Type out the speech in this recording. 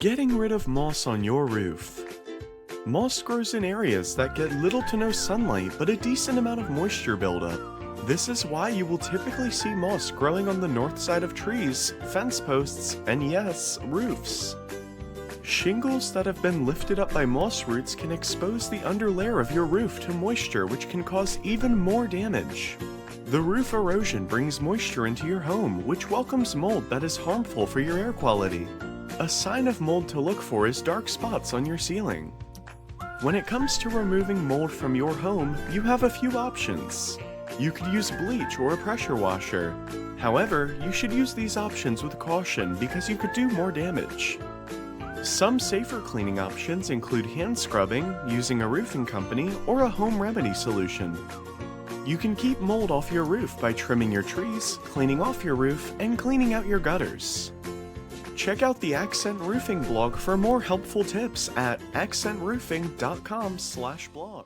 Getting rid of moss on your roof. Moss grows in areas that get little to no sunlight but a decent amount of moisture buildup. This is why you will typically see moss growing on the north side of trees, fence posts, and yes, roofs. Shingles that have been lifted up by moss roots can expose the underlayer of your roof to moisture, which can cause even more damage. The roof erosion brings moisture into your home, which welcomes mold that is harmful for your air quality. A sign of mold to look for is dark spots on your ceiling. When it comes to removing mold from your home, you have a few options. You could use bleach or a pressure washer. However, you should use these options with caution because you could do more damage. Some safer cleaning options include hand scrubbing, using a roofing company, or a home remedy solution. You can keep mold off your roof by trimming your trees, cleaning off your roof, and cleaning out your gutters. Check out the Accent Roofing blog for more helpful tips at accentroofing.com/blog.